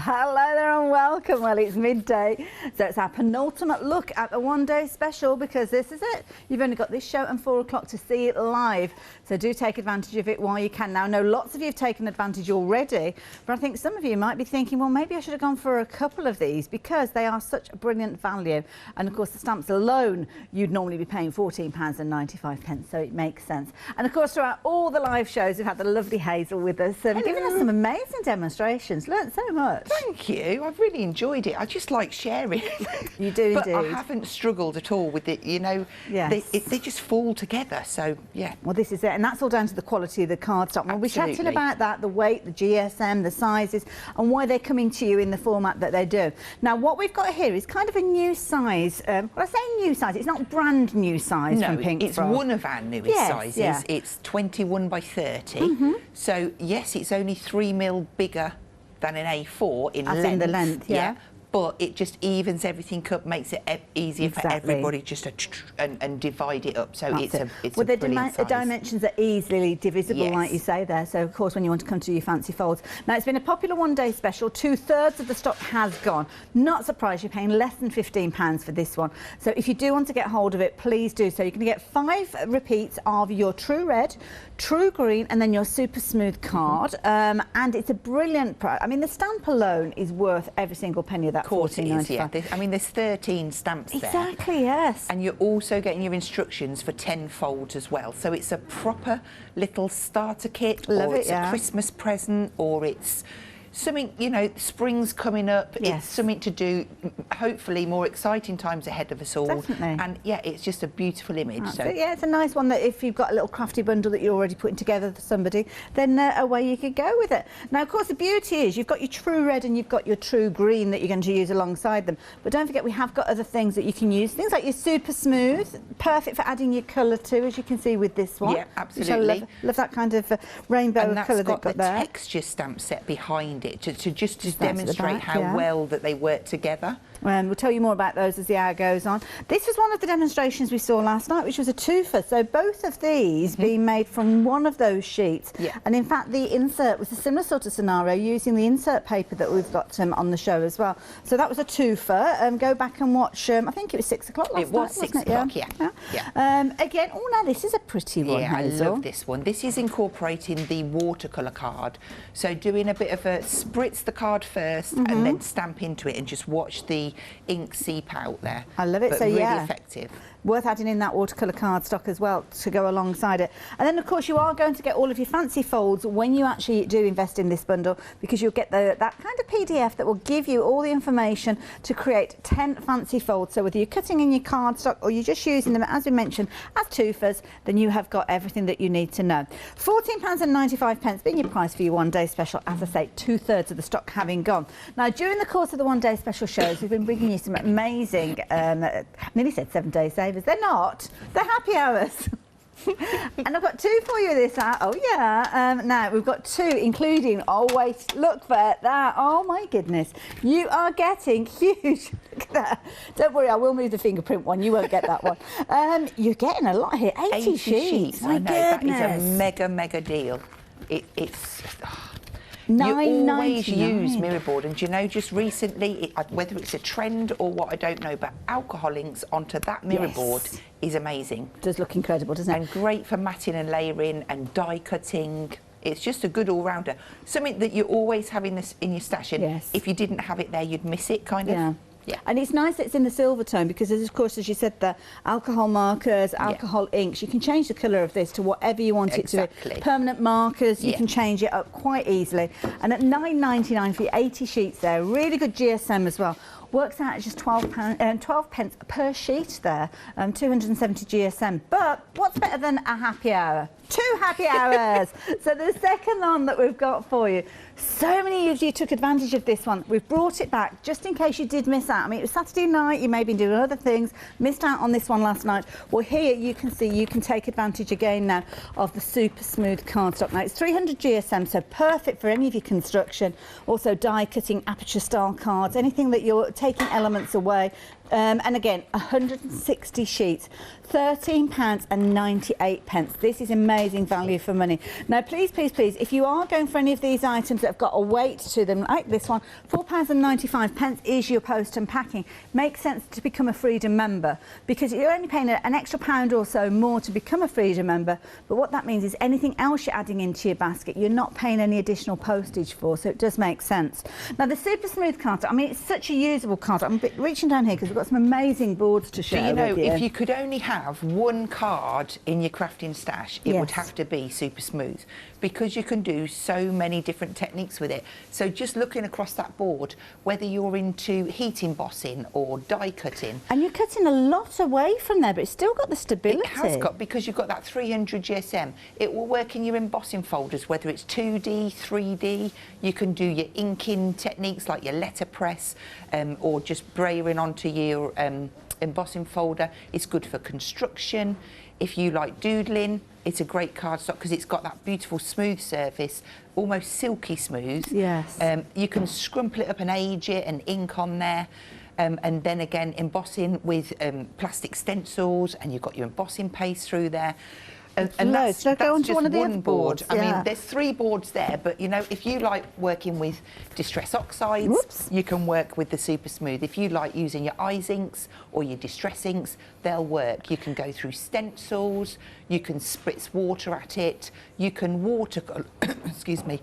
Hello there and welcome. Well, it's midday, so it's our penultimate look at the one-day special because this is it. You've only got this show and 4 o'clock to see it live, so do take advantage of it while you can. Now, I know lots of you have taken advantage already, but I think some of you might be thinking, well, maybe I should have gone for a couple of these because they are such a brilliant value. And of course, the stamps alone, you'd normally be paying £14.95, so it makes sense. And of course, throughout all the live shows, we've had the lovely Hazel with us, giving us some amazing demonstrations. Learned so much. Thank you. I've really enjoyed it. I just like sharing. You do but indeed. I haven't struggled at all with it, you know. Yes. They just fall together, so yeah. Well, this is it, and that's all down to the quality of the cardstock. We'll be chatting about that, the weight, the GSM, the sizes, and why they're coming to you in the format that they do. Now, what we've got here is kind of a new size. Well, I say new size, it's not brand new size from Pink it's Frog. one of our newest sizes. Yeah. It's 21 by 30. So, yes, it's only 3mm bigger than an A4 in length. In the length, yeah. But it just evens everything up, makes it easier for everybody just to and divide it up. So it's a brilliant size. The dimensions are easily divisible, like you say there. So of course, when you want to come to your fancy folds. Now, it's been a popular one-day special. 2/3 of the stock has gone. Not surprised you're paying less than £15 for this one. So if you do want to get hold of it, please do so. You're going to get 5 repeats of your True Red, True Green, and then your Super Smooth card. And it's a brilliant price. I mean, the stamp alone is worth every single penny of that. Of course it is, yeah. I mean, there's 13 stamps there. Exactly, yes. And you're also getting your instructions for 10 folds as well. So it's a proper little starter kit, or it's a Christmas present, or it's something, you know, spring's coming up. Yes. It's something to do, hopefully more exciting times ahead of us all. Definitely. And yeah, it's just a beautiful image. So yeah, it's a nice one that if you've got a little crafty bundle that you're already putting together for somebody, then away you could go with it. Now, of course, the beauty is you've got your True Red and you've got your True Green that you're going to use alongside them. But don't forget, we have got other things that you can use. Things like your Super Smooth, perfect for adding your colour to, as you can see with this one. Yeah, absolutely. Love that kind of rainbow of colour they've got there. And that's got the texture stamp set behind it to demonstrate how well that they work together. We'll tell you more about those as the hour goes on. This was one of the demonstrations we saw last night, which was a twofer. So both of these being made from one of those sheets. Yeah. And in fact, the insert was a similar sort of scenario using the insert paper that we've got on the show as well. So that was a twofer. Go back and watch, I think it was 6 o'clock last night. It was 6 o'clock, yeah. Again, oh, now this is a pretty one, Hazel. I love this one. This is incorporating the watercolour card. So doing a bit of a spritz the card first and then stamp into it and just watch the ink seep out there. I love it. But so really yeah, effective. Worth adding in that watercolour cardstock as well to go alongside it. And then of course you are going to get all of your fancy folds when you actually do invest in this bundle, because you'll get that kind of PDF that will give you all the information to create 10 fancy folds. So whether you're cutting in your cardstock or you're just using them, as we mentioned, as twofers, then you have got everything that you need to know. £14.95 being your price for your one-day special. As I say, 2/3 of the stock having gone. Now, during the course of the one-day special shows, we've been bringing you some amazing, nearly said 7-day savers. They're not. They're happy hours. And I've got 2 for you this hour. Oh, yeah. Now, we've got 2, including... Oh, wait. Look for that. Oh, my goodness. You are getting huge. Look at that. Don't worry, I will move the fingerprint one. You won't get that one. You're getting a lot here. 80 sheets. My goodness. That is a mega, mega deal. It's... You always use Mirrorboard, and you know, just recently, whether it's a trend or what, I don't know, but alcohol inks onto that Mirrorboard is amazing. It does look incredible, doesn't it? And great for matting and layering and die cutting. It's just a good all-rounder. Something that you always have in your stash, and if you didn't have it there, you'd miss it, kind of. Yeah. And it's nice that it's in the silver tone because, of course, as you said, the alcohol markers, alcohol inks, you can change the colour of this to whatever you want it to be. Permanent markers, you can change it up quite easily. And at £9.99 for your 80 sheets there, really good GSM as well. Works out at just 12 pence per sheet there, 270 GSM. But what's better than a happy hour? 2 happy hours. So the second one that we've got for you, so many of you took advantage of this one. We've brought it back just in case you did miss out. I mean, it was Saturday night, you may have been doing other things, missed out on this one last night. Well, here you can see you can take advantage again now of the Super Smooth cardstock. Now, it's 300 GSM, so perfect for any of your construction. Also die cutting, aperture style cards, anything that you're taking elements away, And again, 160 sheets, £13.98. This is amazing value for money. Now, please, please, please, if you are going for any of these items that have got a weight to them, like this one, £4.95 is your post and packing. Makes sense to become a Freedom member because you're only paying an extra £1 or so more to become a Freedom member. But what that means is anything else you're adding into your basket, you're not paying any additional postage for, so it does make sense. Now, the Super Smooth card, I mean, it's such a usable card. I'm reaching down here because we've got some amazing boards to show. Do you know, if you could only have one card in your crafting stash, it would have to be Super Smooth, because you can do so many different techniques with it. So just looking across that board, whether you're into heat embossing or die cutting. And you're cutting a lot away from there, but it's still got the stability. It has got, because you've got that 300 GSM. It will work in your embossing folders, whether it's 2D, 3D. You can do your inking techniques like your letterpress, or just brayering onto your embossing folder. It's good for construction. If you like doodling, it's a great cardstock because it's got that beautiful smooth surface, almost silky smooth. Yes. You can scrumple it up and age it and ink on there. And then again, embossing with plastic stencils, and you've got your embossing paste through there. And that's just one board. I mean, there's 3 boards there, but you know, if you like working with Distress Oxides, you can work with the Super Smooth. If you like using your eyes inks or your Distress inks, they'll work. You can go through stencils, you can spritz water at it, you can watercolor, excuse me,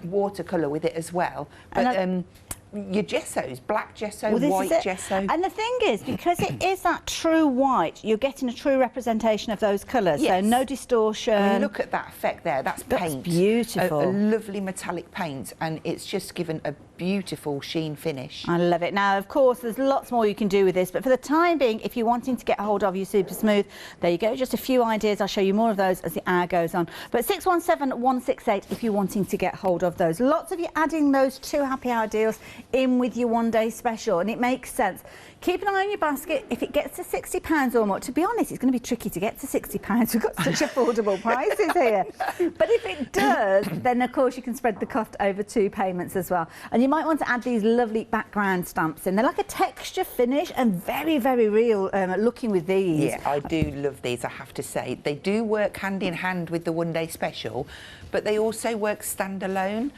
watercolor with it as well. But your gessos, black gesso, white gesso. And the thing is, because it is that true white, you're getting a true representation of those colours. Yes. So no distortion. I mean, look at that effect there. That's paint. That's beautiful. A lovely metallic paint, and it's just given a beautiful sheen finish. I love it. Now, of course, there's lots more you can do with this, but for the time being, if you're wanting to get hold of your Super Smooth, there you go. Just a few ideas. I'll show you more of those as the hour goes on. But 617168 if you're wanting to get hold of those. Lots of you adding those 2 happy hour deals in with your one-day special, and it makes sense. Keep an eye on your basket. If it gets to £60 or more, to be honest, it's going to be tricky to get to £60. We've got such affordable prices here. But if it does, then of course you can spread the cost over 2 payments as well. And you might want to add these lovely background stamps in. They're like a texture finish and very, very real looking with these. Yeah, I do love these, I have to say. They do work hand in hand with the one-day special, but they also work standalone.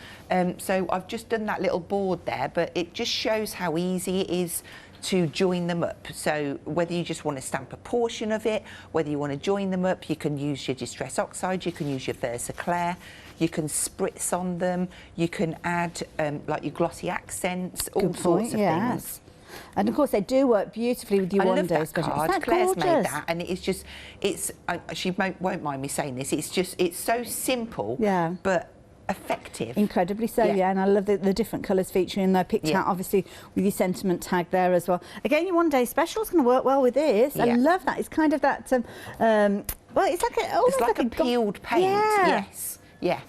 So I've just done that little board there, but it just shows how easy it is to join them up. So whether you just want to stamp a portion of it, whether you want to join them up, you can use your Distress Oxide, you can use your Versaclair, you can spritz on them, you can add like your glossy accents, all sorts of things. And of course they do work beautifully with your one-day special. Card. Claire's made that, and it's just, she won't mind me saying this, it's so simple, but effective. Incredibly so, yeah. And I love the different colours featuring there, picked out obviously with your sentiment tag there as well. Again, your one-day special is going to work well with this. I love that. It's kind of that, well, it's like almost like a peeled paint. Yes. Yeah,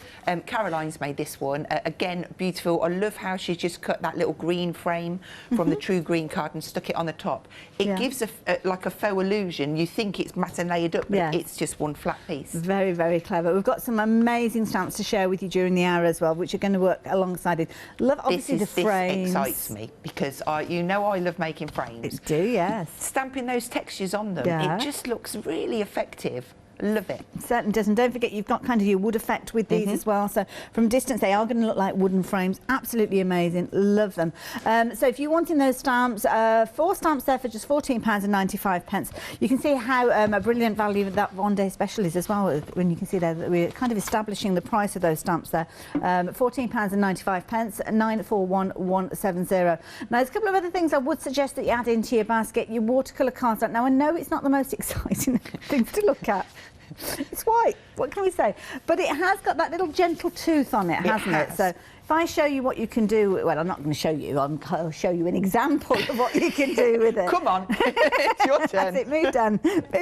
Caroline's made this one. Again, beautiful. I love how she's just cut that little green frame from the True Green card and stuck it on the top. It gives like a faux illusion. You think it's matineed up, but it's just one flat piece. Very, very clever. We've got some amazing stamps to share with you during the hour as well, which are going to work alongside it. Love, obviously, the frames. This excites me because you know I love making frames. It do, yes. Stamping those textures on them, it just looks really effective. Love it. It certainly does. And don't forget, you've got kind of your wood effect with these as well. So from distance, they are going to look like wooden frames. Absolutely amazing. Love them. So if you're wanting those stamps, 4 stamps there for just £14.95. You can see how a brilliant value that one-day special is as well. When you can see there that we're kind of establishing the price of those stamps there. £14.95, 941170. Now, there's a couple of other things I would suggest that you add into your basket. Your watercolour cards. Now, I know it's not the most exciting things to look at. It's white, what can we say? But it has got that little gentle tooth on it, hasn't it? So if I show you what you can do, well, I'm not going to show you, I'll show you an example of what you can do with it. Come on, it's your turn. That's it, move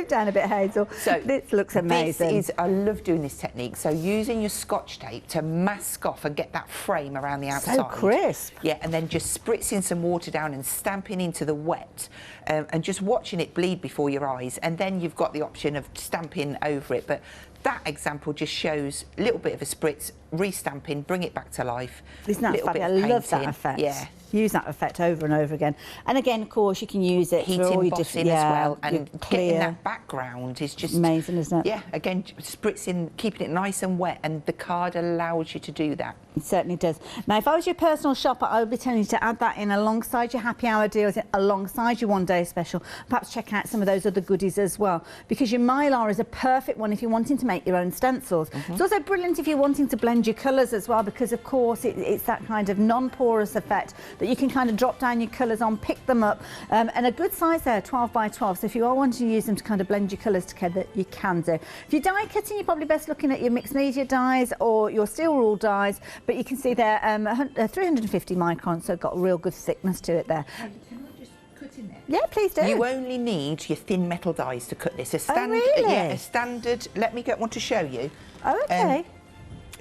down a bit, Hazel. So this looks amazing. I love doing this technique. So using your Scotch tape to mask off and get that frame around the outside. So crisp. Yeah, and then just spritzing some water down and stamping into the wet and just watching it bleed before your eyes. And then you've got the option of stamping over it. But that example just shows a little bit of a spritz, restamping, bring it back to life. Isn't that fabulous? I love that effect. Yeah, use that effect over and over again. And again, of course, you can use it heat for all your embossing different, as well, and clear. getting that background is just amazing, isn't it? Yeah, again, spritzing, keeping it nice and wet, and the card allows you to do that. It certainly does. Now, if I was your personal shopper, I would be telling you to add that in alongside your happy hour deals, alongside your one-day special. Perhaps check out some of those other goodies as well, because your Mylar is a perfect one if you're wanting to make your own stencils. It's also brilliant if you're wanting to blend your colours as well, because of course it's that kind of non-porous effect that you can kind of drop down your colours on, pick them up, and a good size there, 12 by 12. So if you are wanting to use them to kind of blend your colours together, you can do. If you're die cutting, you're probably best looking at your mixed media dies or your steel rule dies, but you can see there 350 microns, so got a real good thickness to it there. Can I just cut in there? Yeah, please do. You only need your thin metal dies to cut this. Really? Yeah, a standard. Let me get one to show you. Oh, okay.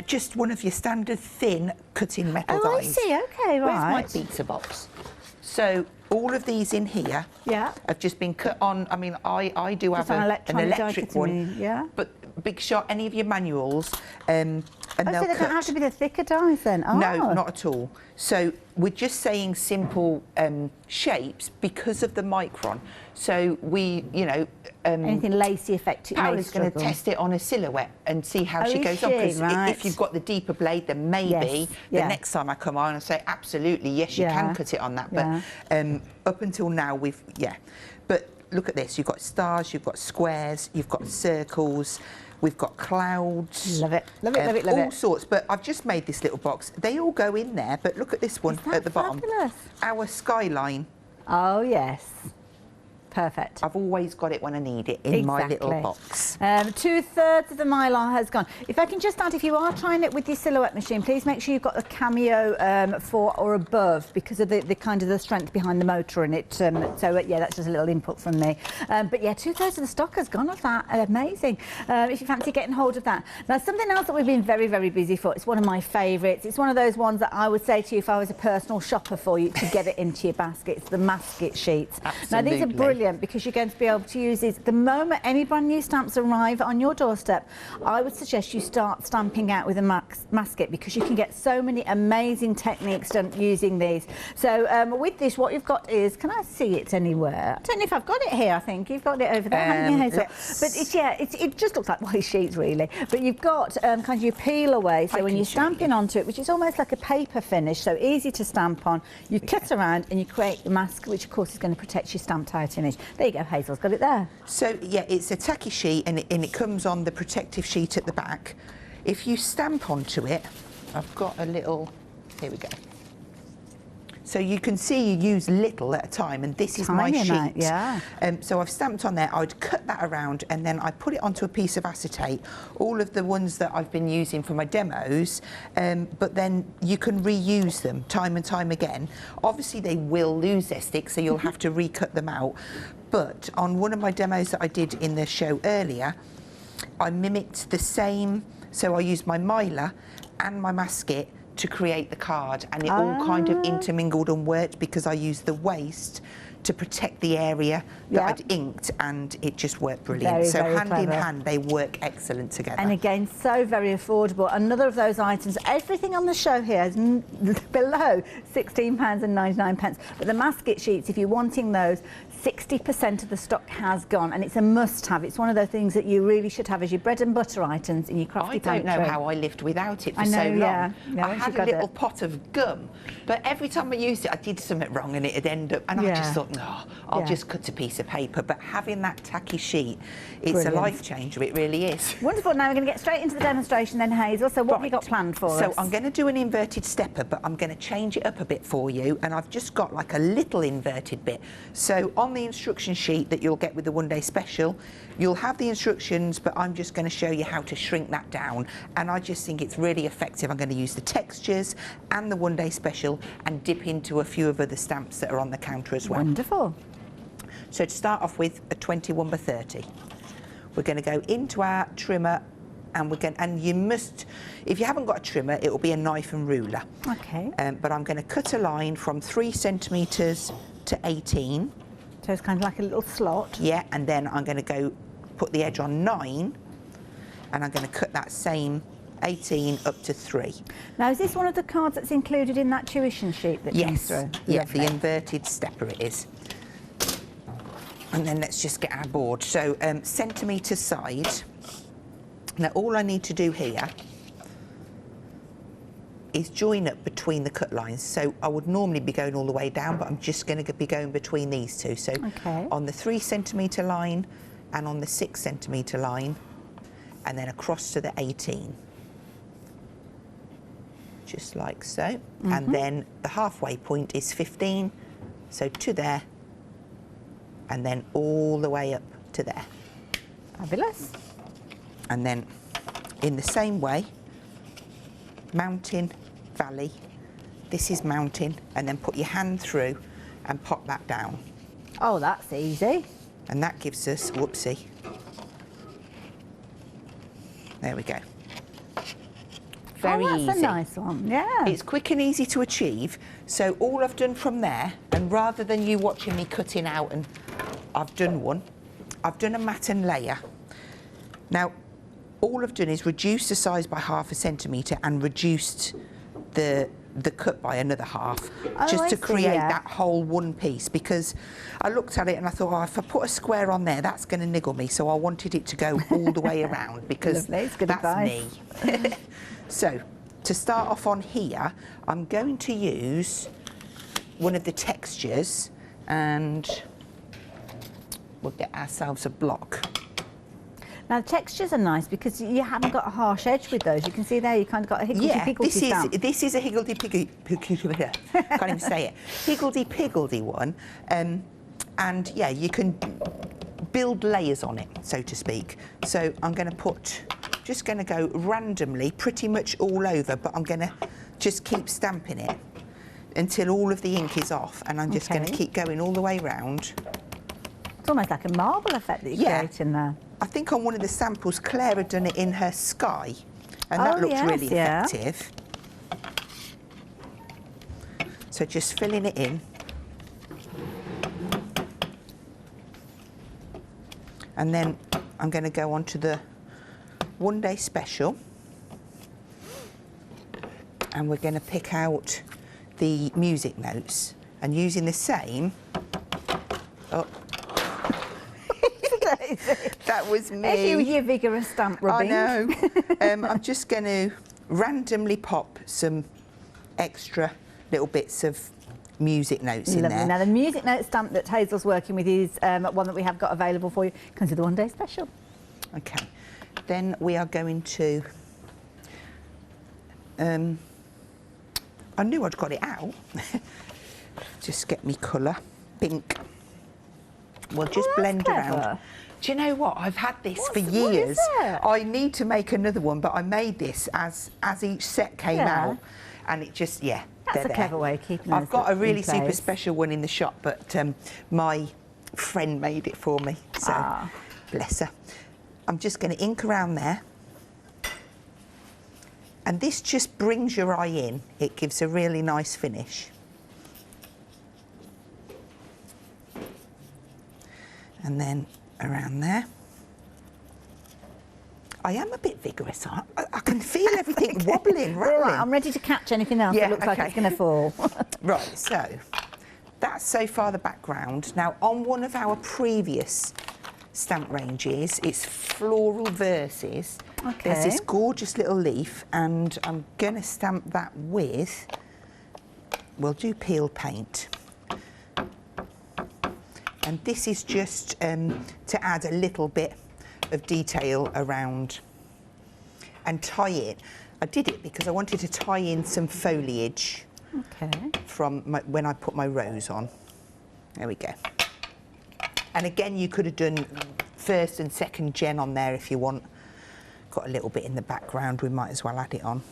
Just one of your standard thin cutting metal dies. Oh, I see. Okay, right. Where's my pizza box? So all of these in here have just been cut on. I mean, I do have an electric one. Yeah. But Big Shot, any of your manuals, and so they don't have to be the thicker dies then? Oh. No, not at all. So we're just saying simple shapes because of the micron. So we, you know... anything lacy effect, Paola's going to test it on a silhouette and see how she goes on. Because if you've got the deeper blade, then maybe the next time I come on and say, absolutely, yes, you can cut it on that. But up until now, But look at this. You've got stars, you've got squares, you've got circles, we've got clouds. Love it, love it, love it, love it. All sorts. But I've just made this little box. They all go in there, but look at this one at the bottom. Our skyline. Oh, yes. Perfect. I've always got it when I need it in my little box. 2/3 of the Mylar has gone. If I can just add, if you are trying it with your silhouette machine, please make sure you've got the Cameo 4 or above, because of the kind of the strength behind the motor in it. So yeah, that's just a little input from me. But yeah, 2/3 of the stock has gone of that. Amazing. If you fancy getting hold of that. Now, something else that we've been very, very busy for. It's one of my favourites. It's one of those ones that I would say to you if I was a personal shopper for you to get it into your basket. It's the masket sheets. Absolutely. Now, these are brilliant, because you're going to be able to use these the moment any brand new stamps arrive on your doorstep. I would suggest you start stamping out with a masket, because you can get so many amazing techniques done using these. So with this, what you've got is, can I see it anywhere? I don't know if I've got it here. I think you've got it over there, haven't you, Hazel? But it just looks like white sheets really. But you've got kind of your peel away, so when you're stamping onto it, which is almost like a paper finish, so easy to stamp on, you cut around and you create the mask, which of course is going to protect your stamped out image. There you go, Hazel's got it there. So yeah, it's a tacky sheet, and it comes on the protective sheet at the back. If you stamp onto it, I've got a little, here we go. So you can see you use little at a time, and this is my sheet. Yeah. So I've stamped on there. I'd cut that around, and then I put it onto a piece of acetate, all of the ones that I've been using for my demos, but then you can reuse them time and time again. Obviously, they will lose their stick, so you'll have to recut them out. But on one of my demos that I did in the show earlier, I mimicked the same, so I used my Mylar and my masket to create the card, and it all kind of intermingled and worked, because I used the waste to protect the area that I'd inked, and it just worked brilliant. So hand in hand, they work excellent together. And again, so very affordable. Another of those items, everything on the show here is below £16.99. But the masket sheets, if you're wanting those, 60% of the stock has gone, and it's a must-have. It's one of those things that you really should have as your bread and butter items in your crafty pantry. I don't know how I lived without it for so long. Yeah, I had a little pot of gum, but every time I used it, I did something wrong, and it'd end up, and I just thought, no, I'll just cut a piece of paper. But having that tacky sheet, it's a life changer. It really is. Wonderful. Now we're going to get straight into the demonstration then, Hazel. So what have you got planned for us? So I'm going to do an inverted stepper, but I'm going to change it up a bit for you, and I've just got like a little inverted bit. So on the instruction sheet that you'll get with the one-day special, you'll have the instructions, but I'm just going to show you how to shrink that down, and I just think it's really effective. I'm going to use the textures and the one-day special and dip into a few of other stamps that are on the counter as well. Wonderful. So to start off with a 21 by 30, we're going to go into our trimmer, and you must, if you haven't got a trimmer, it will be a knife and ruler. Okay. But I'm going to cut a line from 3 centimetres to 18. So it's kind of like a little slot. Yeah, and then I'm going to go put the edge on 9, and I'm going to cut that same 18 up to 3. Now, is this one of the cards that's included in that tuition sheet that comes through? Yeah, the inverted stepper it is. And then let's just get our board. So centimetre side. Now all I need to do here is join up between the cut lines. So I would normally be going all the way down, but I'm just going to be going between these two. So on the 3 centimetre line and on the 6 centimetre line, and then across to the 18. Just like so. And then the halfway point is 15. So to there, and then all the way up to there. Fabulous. And then in the same way, mountain, valley, this is mountain, and then put your hand through and pop that down. Oh, that's easy. And that gives us, whoopsie. There we go. Very easy. That's a nice one, yeah. It's quick and easy to achieve. So all I've done from there, and rather than you watching me cutting out and I've done one, I've done a mat and layer. Now, all I've done is reduce the size by ½ centimetre and reduced the cut by another half, just to create that whole one piece, because I looked at it and I thought, oh, if I put a square on there, that's going to niggle me. So I wanted it to go all the way around, because that's me. So to start off on here, I'm going to use one of the textures, and we'll get ourselves a block. Now, the textures are nice because you haven't got a harsh edge with those. You can see there you kind of got a higgledy-piggledy stamp. This is a higgledy-piggledy, can't even say it, higgledy-piggledy one. And yeah, you can build layers on it, so to speak. So I'm going to put, just going to go randomly pretty much all over, but I'm going to just keep stamping it until all of the ink is off, and I'm just going to keep going all the way round. It's almost like a marble effect that you're creating there. I think on one of the samples, Claire had done it in her sky, and that looked really effective. So just filling it in. And then I'm going to go on to the one-day special, and we're going to pick out the music notes, and using the same, that was me. Your vigorous stamp rubbing. I know. I'm just going to randomly pop some extra little bits of music notes in there. Now, the music note stamp that Hazel's working with is one that we have got available for you. Comes with the one-day special. Okay. Then we are going to... I knew I'd got it out. Just get me colour. Pink. We'll just blend around. Do you know what? I've had this for years. I need to make another one, but I made this as each set came out, and it just, that's a clever way of keeping it. I've got a really super special one in the shop, but my friend made it for me, so bless her. I'm just going to ink around there, and this just brings your eye in. It gives a really nice finish. And then around there. I am a bit vigorous. I can feel everything wobbling, rattling. Right, I'm ready to catch anything else that looks like it's going to fall. Right, so that's so far the background. Now, on one of our previous stamp ranges, it's Floral Verses. There's this gorgeous little leaf, and I'm going to stamp that with, we'll do peel paint. And this is just to add a little bit of detail around and tie it. I did it because I wanted to tie in some foliage from when I put my rose on. There we go. And again, you could have done first and second gen on there if you want. Got a little bit in the background, we might as well add it on.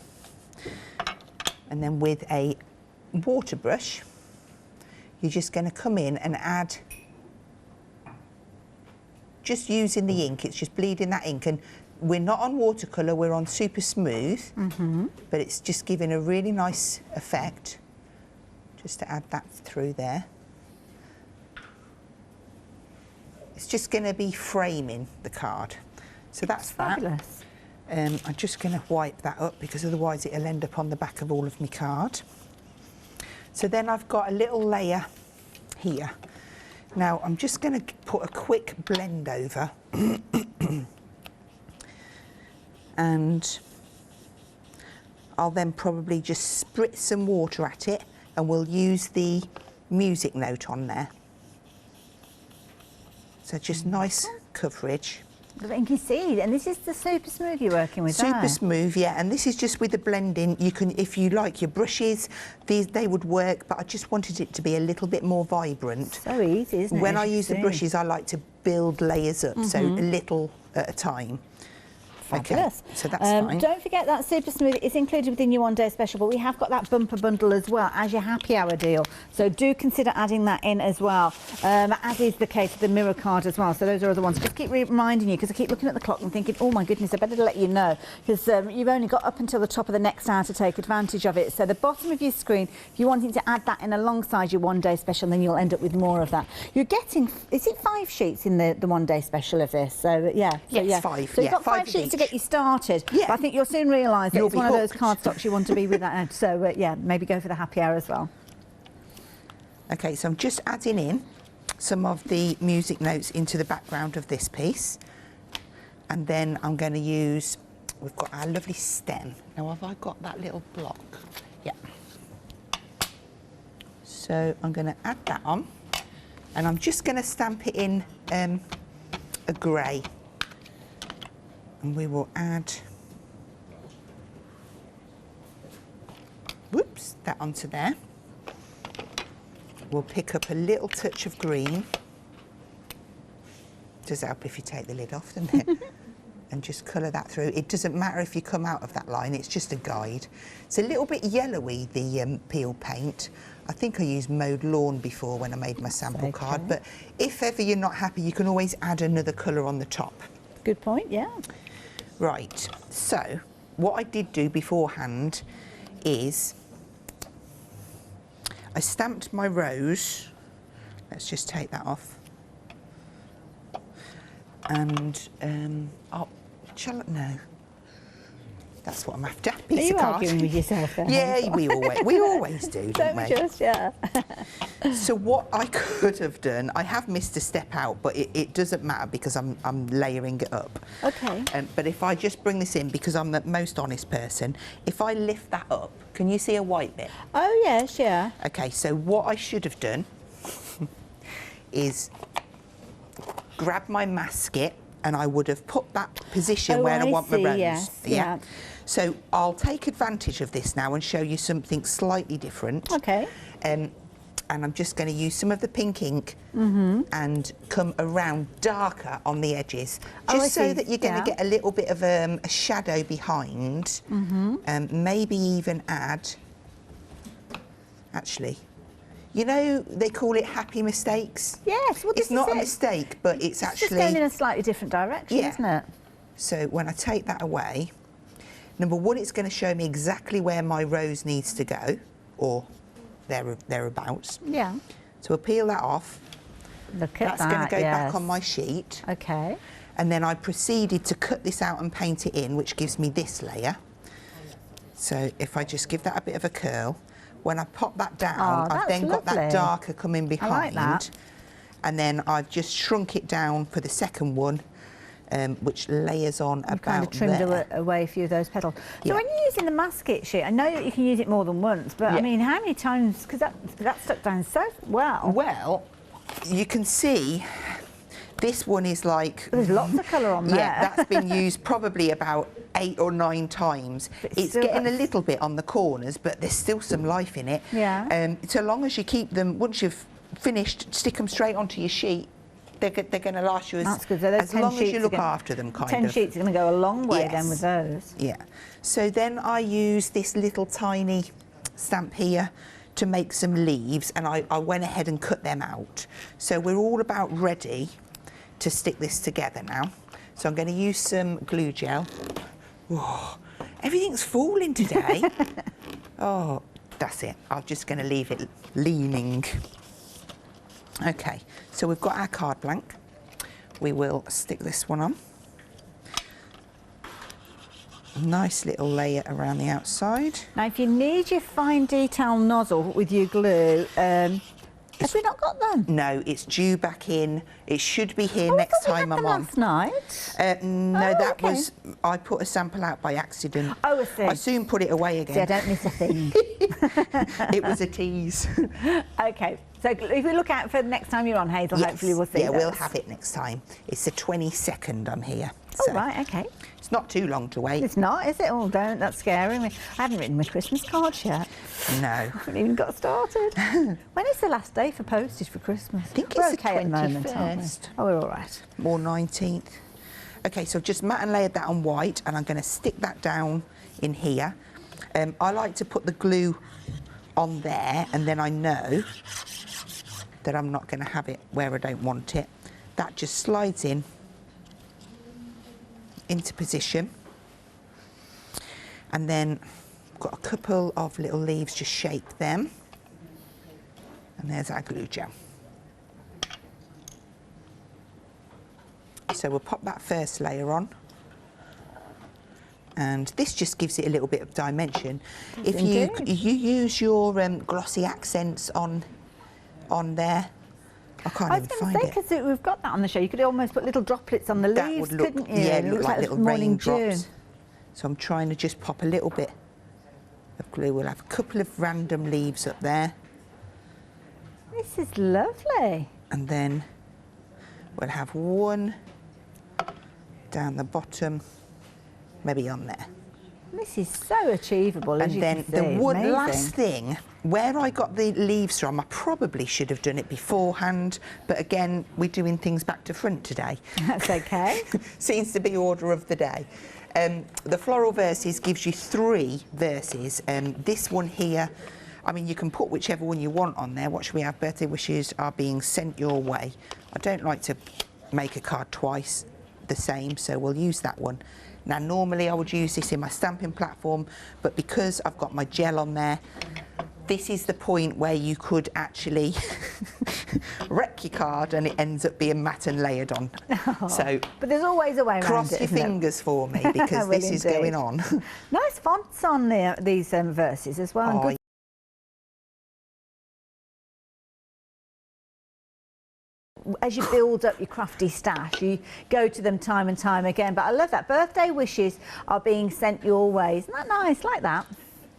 And then with a water brush, you're just going to come in and add, just using the ink, it's just bleeding that ink, and we're not on watercolour, we're on super smooth, but it's just giving a really nice effect, just to add that through there. It's just going to be framing the card, so that's fabulous. I'm just going to wipe that up because otherwise it'll end up on the back of all of my card. So then I've got a little layer here. Now I'm just going to put a quick blend over and I'll then probably just spritz some water at it and we'll use the music note on there. So just nice coverage. You can see, and this is the super smooth you're working with. Super smooth, yeah. And this is just with the blending. You can, if you like your brushes, they would work. But I just wanted it to be a little bit more vibrant. So easy, isn't it? When I use the brushes, I like to build layers up, so a little at a time. Fabulous. Okay, so that's fine. Don't forget that super smooth is included within your one-day special, but we have got that bumper bundle as well as your happy hour deal. So do consider adding that in as well, as is the case with the mirror card as well. So those are other ones. Just keep reminding you, because I keep looking at the clock and thinking, oh my goodness, I better let you know, because you've only got up until the top of the next hour to take advantage of it. So the bottom of your screen, if you're wanting to add that in alongside your one-day special, then you'll end up with more of that. You're getting, is it 5 sheets in the one-day special of this? So yeah. Yes, yeah. 5. So you've got 5 sheets to get you started. Yeah. But I think you'll soon realise that it's one of those hooked. cardstocks you want to be with that. So yeah, maybe go for the happy hour as well. Okay, so I'm just adding in some of the music notes into the background of this piece. And then I'm going to use, we've got our lovely stem. Now, have I got that little block? Yeah. So I'm going to add that on. And I'm just going to stamp it in a grey. And we will add, whoops, that onto there. We'll pick up a little touch of green. Does help if you take the lid off, doesn't it? And just colour that through. It doesn't matter if you come out of that line, it's just a guide. It's a little bit yellowy, the peel paint. I think I used Mowed Lawn before when I made my sample card, but if ever you're not happy, you can always add another colour on the top. Good point, yeah. Right, so what I did do beforehand is I stamped my rose. Let's just take that off. And, no. That's what I'm after. Are you arguing with yourself there? Yeah, we always do, don't we? Just, yeah. So what I could have done, I have missed a step out, but it doesn't matter because I'm layering it up. Okay. But if I just bring this in, because I'm the most honest person, if I lift that up, can you see a white bit? Oh, yes, yeah. Okay, so what I should have done is grab my masket and I would have put that position where I want my rose. Yes, yeah. So I'll take advantage of this now and show you something slightly different. Okay. And I'm just going to use some of the pink ink and come around darker on the edges, just so that you're going to get a little bit of a shadow behind. Maybe even add, actually, you know, they call it happy mistakes. Yes, well, it's not a mistake, but it's actually just going in a slightly different direction, isn't it? So when I take that away, number one, it's going to show me exactly where my rose needs to go, or thereabouts. Yeah. So we'll peel that off. Look at that. That's going to go back on my sheet. Okay. And then I proceeded to cut this out and paint it in, which gives me this layer. So if I just give that a bit of a curl, when I pop that down, I've then got that darker coming behind. I like that. And then I've just shrunk it down for the second one, which layers on about there. Kind of trimmed away a few of those petals. So when you're using the masket sheet, I know that you can use it more than once, but I mean, how many times, because that stuck down so well. Well, you can see this one is like... There's lots of colour on there. Yeah, that's been used probably about 8 or 9 times. It's getting a little bit on the corners, but there's still some life in it. Yeah. So long as you keep them, once you've finished, stick them straight onto your sheet, they're going to last you as long as you look after them, kind of. 10 sheets are going to go a long way then with those. Yeah. So then I use this little tiny stamp here to make some leaves, and I went ahead and cut them out. So we're all about ready to stick this together now. So I'm going to use some glue gel. Whoa, everything's falling today. Oh, that's it. I'm just going to leave it leaning. Okay, so we've got our card blank. We will stick this one on. nice little layer around the outside. Now, if you need your fine detail nozzle with your glue, have we not got them? No, it's due back in. It should be here next time I'm on. Last night? No, that was, I put a sample out by accident. Oh, I see. I soon put it away again. See, I don't miss a thing. It was a tease. Okay, so if we look out for the next time you're on, Hazel, yes, hopefully we'll see. Yeah, we'll have it next time. It's the 22nd I'm here. Oh, so right, okay. It's not too long to wait. It's not, is it? Oh, don't. That's scary. I haven't written my Christmas cards yet. No. I haven't even got started. When is the last day for postage for Christmas? I think we're it's okay the 21st. At the moment, aren't we? Oh, we're all right. Or 19th. Okay, so just matte and layered that on white, and I'm going to stick that down in here. I like to put the glue on there, and then I know that I'm not going to have it where I don't want it. That just slides in into position, and then I've got a couple of little leaves, just shape them, and there's our glue gel. So we'll pop that first layer on, and this just gives it a little bit of dimension. If you use your glossy accents on there, I can't even find it. I was going to say, because we've got that on the show, you could almost put little droplets on the leaves, couldn't you? Yeah, it looked like little raindrops. June. So I'm trying to just pop a little bit of glue. We'll have a couple of random leaves up there. This is lovely. And then we'll have one down the bottom, maybe on there. This is so achievable, as you can see. And then the one last thing, where I got the leaves from, I probably should have done it beforehand, but again, we're doing things back to front today. That's okay. Seems to be order of the day. The Floral Verses gives you 3 verses. This one here, I mean, you can put whichever one you want on there. What should we have? Birthday wishes are being sent your way. I don't like to make a card twice the same, so we'll use that one. Now, normally I would use this in my stamping platform, but because I've got my gel on there, this is the point where you could actually wreck your card and it ends up being matte and layered on. Oh, so, but there's always a way around it. Cross your fingers for me, because this is going on. Nice fonts on these verses as well. Oh, as you build up your crafty stash, you go to them time and time again. But I love that. Birthday wishes are being sent your way. Isn't that nice? Like that.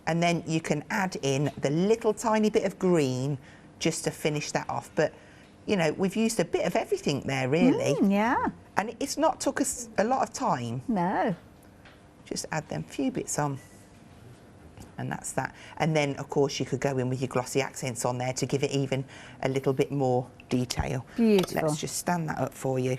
And then you can add in the little tiny bit of green just to finish that off. But, you know, we've used a bit of everything there, really. Yeah. And it's not took us a lot of time. No. Just add them few bits on. And that's that. And then, of course, you could go in with your glossy accents on there to give it even a little bit more detail. Beautiful. Let's just stand that up for you.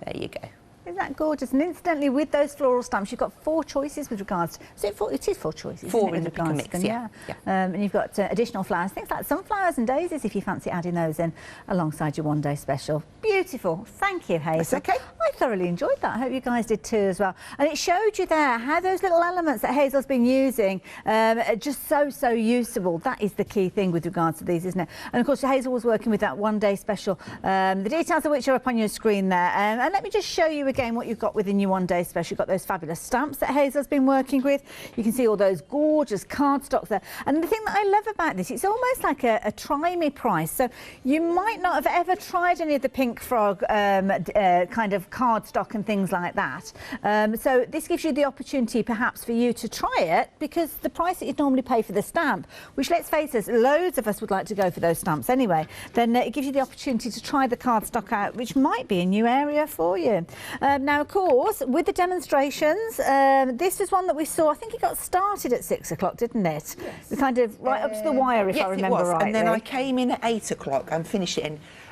There you go. Isn't that gorgeous? And incidentally, with those floral stamps, you've got 4 choices with regards to... It is 4 choices, 4 isn't it, in the pick and mix, yeah. And you've got additional flowers, things like sunflowers and daisies, if you fancy adding those in alongside your one-day special. Beautiful. Thank you, Hazel. That's okay. I thoroughly enjoyed that. I hope you guys did too as well. And it showed you there how those little elements that Hazel's been using are just so usable. That is the key thing with regards to these, isn't it? And, of course, Hazel was working with that one-day special, the details of which are up on your screen there. And let me just show you again what you've got within your one-day special. You've got those fabulous stamps that Hazel's been working with. You can see all those gorgeous cardstocks there. And the thing that I love about this, it's almost like a try-me price. So you might not have ever tried any of the Pink Frog kind of cardstock and things like that. So this gives you the opportunity perhaps for you to try it, because the price that you'd normally pay for the stamp, which, let's face it, loads of us would like to go for those stamps anyway, then it gives you the opportunity to try the cardstock out, which might be a new area for you. Now, of course, with the demonstrations, this was one that we saw, I think it got started at 6 o'clock, didn't it? Yes. We kind of right up to the wire, if I remember rightly. And then I came in at 8 o'clock and finished it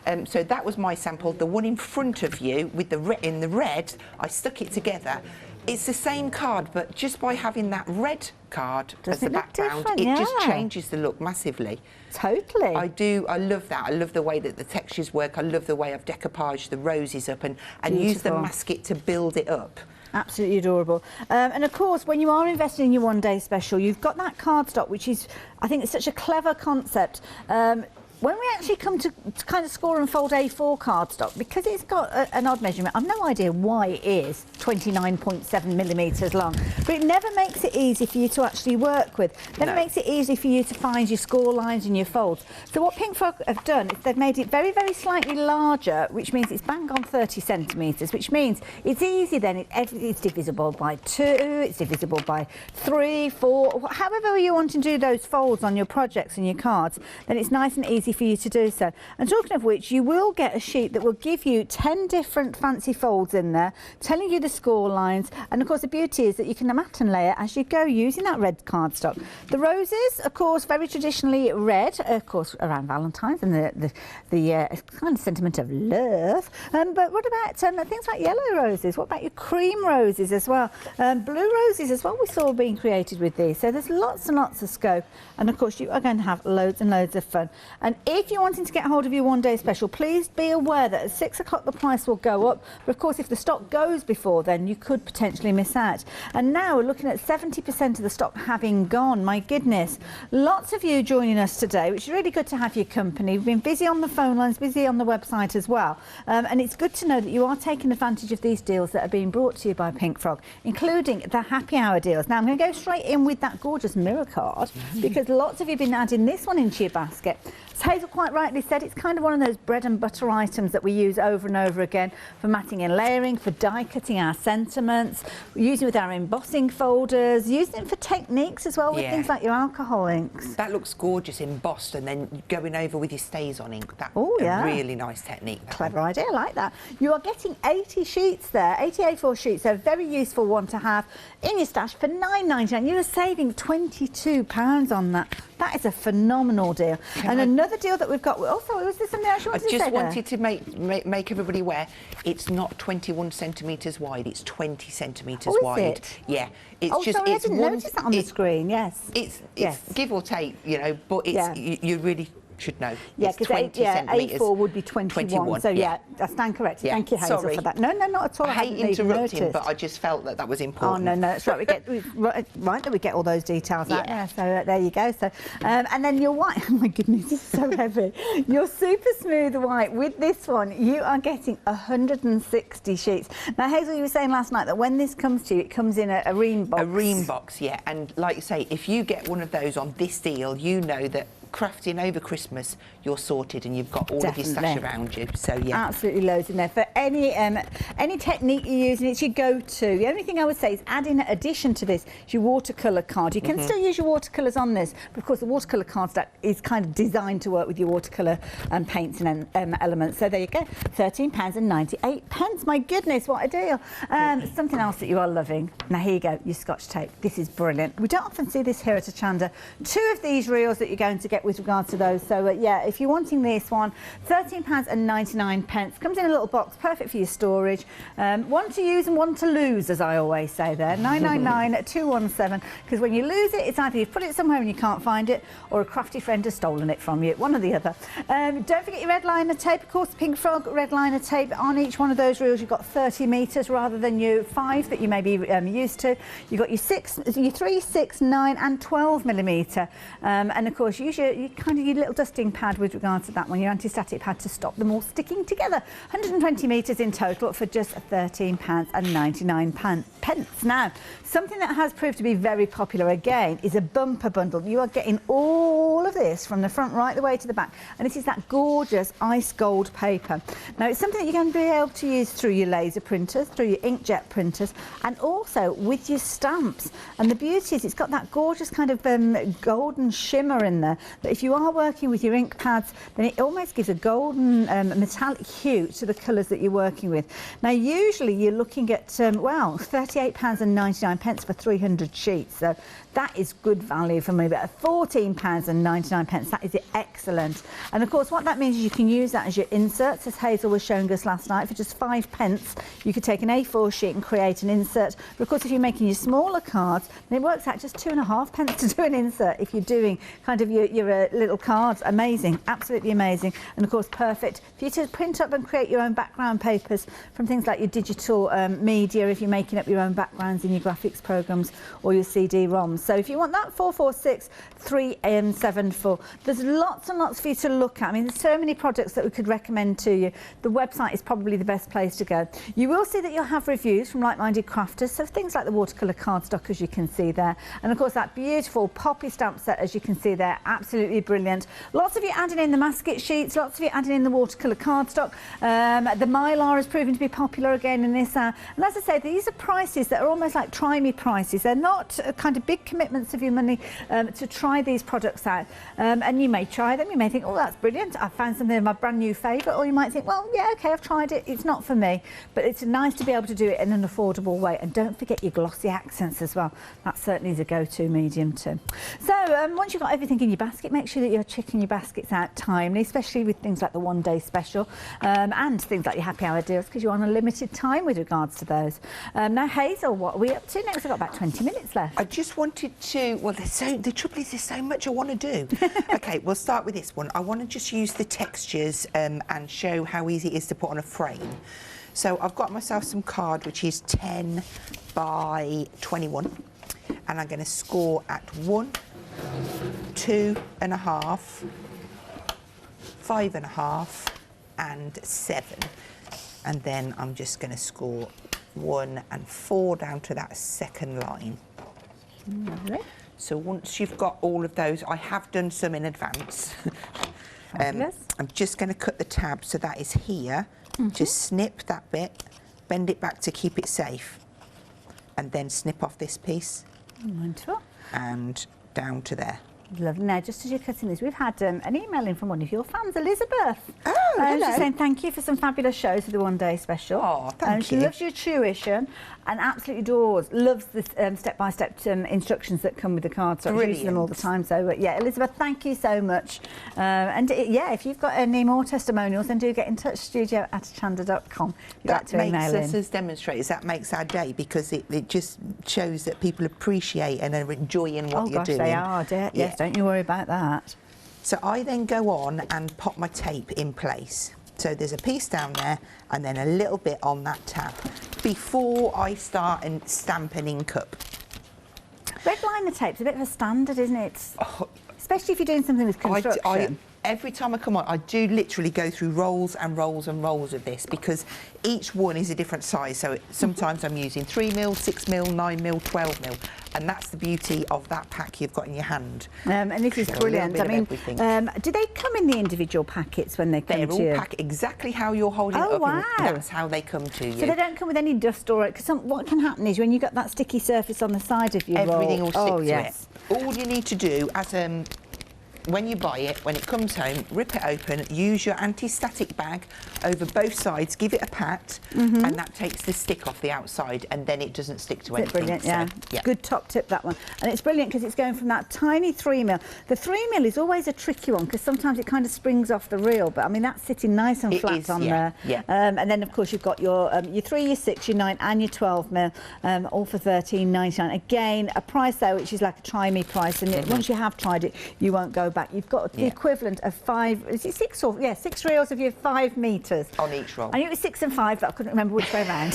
in. So that was my sample. The one in front of you with in the red, I stuck it together. It's the same card, but just by having that red card as the background, it just changes the look massively. Totally. I love that. I love the way that the textures work. I love the way I've decoupaged the roses up and used the masket to build it up. Absolutely adorable. And of course, when you are investing in your one-day special, you've got that cardstock, which is, I think it's such a clever concept. when we actually come to kind of score and fold A4 cardstock, because it's got an odd measurement, I've no idea why it is 29.7 millimetres long, but it never makes it easy for you to actually work with. Never makes it easy for you to find your score lines and your folds. So what Pink Frog have done is they've made it very, very slightly larger, which means it's bang on 30 centimetres, which means it's easy then. It's divisible by 2, it's divisible by 3, 4, however you want to do those folds on your projects and your cards, then it's nice and easy for you to do so. And talking of which, you will get a sheet that will give you 10 different fancy folds in there, telling you the score lines. And of course, the beauty is that you can mat and layer as you go using that red cardstock. The roses, of course, very traditionally red, of course, around Valentine's and the kind of sentiment of love. But what about things like yellow roses? What about your cream roses as well? Blue roses as well we saw being created with these. So there's lots and lots of scope. And of course, you are going to have loads and loads of fun. And if you're wanting to get hold of your one-day special, please be aware that at 6 o'clock the price will go up. But of course, if the stock goes before then, you could potentially miss out. And now we're looking at 70% of the stock having gone. My goodness. Lots of you joining us today, which is really good to have your company. We've been busy on the phone lines, busy on the website as well. And it's good to know that you are taking advantage of these deals that are being brought to you by Pink Frog, including the happy hour deals. Now, I'm going to go straight in with that gorgeous mirror card because lots of you have been adding this one into your basket. As Hazel quite rightly said, it's kind of one of those bread and butter items that we use over and over again for matting and layering, for die cutting our sentiments, using with our embossing folders, using it for techniques as well with things like your alcohol inks. That looks gorgeous embossed and then going over with your stays on ink. That's a really nice technique. Clever idea, I like that. You are getting 80 sheets there, 80 A4 sheets, so a very useful one to have in your stash for £9.99. You are saving £22 on that. That is a phenomenal deal. And another deal that we've got, also, was there something else you wanted to say? I just wanted to make everybody aware, it's not 21 centimetres wide, it's 20 centimetres wide. Is it? Yeah. It's sorry, I didn't notice that on the screen, yes. It's give or take, you know, but it's you really should know. Yeah, because A4 would be 21. So I stand corrected. Thank you, Hazel, for that. No, not at all. I hate interrupting, but I just felt that was important. Oh no, that's right. Right that we get all those details out there. So there you go. So and then your white. Oh my goodness, it's so heavy. Your super smooth white with this one, you are getting 160 sheets. Now, Hazel, you were saying last night that when this comes to you, it comes in a ream box. A ream box, yeah. And like you say, if you get one of those on this deal, you know that crafting over Christmas, you're sorted and you've got all of your stash around you. So absolutely loads in there for any technique you're using. It's your go-to. The only thing I would say is add in addition to this is your watercolor card. You can still use your watercolors on this, but of course the watercolor card stack is kind of designed to work with your watercolor paints and elements. So there you go, £13.98. My goodness, what a deal! Something else that you are loving. Now here you go, your Scotch tape. This is brilliant. We don't often see this here at Hochanda. 2 of these reels that you're going to get with regard to those. So if you're wanting this one, £13.99. Comes in a little box, perfect for your storage. One to use and one to lose, as I always say there. 999-217. Because when you lose it, it's either you've put it somewhere and you can't find it, or a crafty friend has stolen it from you. One or the other. Don't forget your red liner tape. Of course, Pink Frog red liner tape. On each one of those reels, you've got 30 metres rather than your 5 that you may be used to. You've got your 3, 6, 9, and 12 millimetre. And of course, use your little dusting pad with regard to that one, your anti-static pad, to stop them all sticking together. 120 metres in total for just £13.99. Now, something that has proved to be very popular again is a bumper bundle. You are getting all of this from the front right the way to the back, and this is that gorgeous ice gold paper. Now, it's something that you're going to be able to use through your laser printers, through your inkjet printers, and also with your stamps. And the beauty is it's got that gorgeous kind of golden shimmer in there, that if you are working with your ink pads, then it almost gives a golden metallic hue to the colours that you're working with. Now, usually you're looking at, £38.99 for 300 sheets. So that is good value for me, but at £14.99, that is excellent. And of course, what that means is you can use that as your inserts, as Hazel was showing us last night. For just 5p, you could take an A4 sheet and create an insert. But of course, if you're making your smaller cards, then it works out just 2.5p to do an insert if you're doing kind of your little cards. Amazing, absolutely amazing. And of course, perfect for you to print up and create your own background papers from things like your digital media, if you're making up your own backgrounds in your graphics programs or your CD-ROMs. So if you want that, 446-374. There's lots and lots for you to look at. I mean, there's so many products that we could recommend to you. The website is probably the best place to go. You will see that you'll have reviews from like-minded crafters, so things like the watercolour cardstock, as you can see there, and of course that beautiful poppy stamp set, as you can see there, absolutely brilliant. Lots of you adding in the masket sheets, lots of you adding in the watercolour cardstock. The Mylar has proven to be popular again in this and as I say, these are prices that are almost like try me prices. They're not kind of big commitments of your money to try these products out, and you may try them, you may think, oh, that's brilliant, I found something of my brand new favourite, or you might think, well, yeah, okay, I've tried it, it's not for me. But it's nice to be able to do it in an affordable way. And don't forget your glossy accents as well. That certainly is a go-to medium too. So once you've got everything in your basket, make sure that you're checking your baskets out timely, especially with things like the one-day special and things like your happy hour deals, because you're on a limited time with regards to those. Now, Hazel, what are we up to next? We've got about 20 minutes left. I just wanted to, well, the trouble is there's so much I want to do. Okay, we'll start with this one. I want to just use the textures and show how easy it is to put on a frame. So I've got myself some card which is 10 by 21, and I'm going to score at 1, 2.5, 5.5 and 7, and then I'm just going to score 1 and 4 down to that second line. Lovely. So once you've got all of those, I have done some in advance. I'm just going to cut the tab so that is here. Just snip that bit, bend it back to keep it safe, and then snip off this piece. Wonderful. And down to there. Lovely. Now, just as you're cutting this, we've had an email in from one of your fans, Elizabeth. Oh, hello. She's saying thank you for some fabulous shows for the one-day special. Oh, thank you. She loves your tuition and absolutely loves the step-by-step instructions that come with the cards. So I use them all the time. So, yeah, Elizabeth, thank you so much. Yeah, if you've got any more testimonials, then do get in touch, studio@hochanda.com. That makes us as demonstrators, that makes our day, because it just shows that people appreciate and are enjoying what you're doing. Oh, gosh, they are, dear. Yes, don't you worry about that. So I then go on and pop my tape in place. So there's a piece down there and then a little bit on that tab before I start and stamp and ink up. Red liner tape's a bit of a standard, isn't it? Especially if you're doing something with construction. Every time I come on, I do literally go through rolls and rolls and rolls of this, because each one is a different size. So sometimes I'm using 3mm, 6mm, 9mm, 12mm, and that's the beauty of that pack you've got in your hand. And this is brilliant. I mean, do they come in the individual packets when they come to you? They're all packed exactly how you're holding it up. Wow. And that's how they come to you. So they don't come with any dust or... Because what can happen is when you've got that sticky surface on the side of your everything roll... will stick to it. All you need to do as when you buy it, when it comes home, rip it open, use your anti-static bag over both sides, give it a pat, and that takes the stick off the outside, and then it doesn't stick to anything. Brilliant, yeah. Good top tip, that one. And it's brilliant because it's going from that tiny 3mm. The 3mm is always a tricky one because sometimes it kind of springs off the reel, but I mean, that's sitting nice and flat on there. Yeah. And then, of course, you've got your 3, your 6, your 9 and your 12mm, all for $13.99. Again, a price there which is like a try me price, and once you have tried it, you won't go back. You've got the equivalent of 5, is it 6 or 6 reels of your 5 metres on each roll. I knew it was 6 and 5, but I couldn't remember which way around.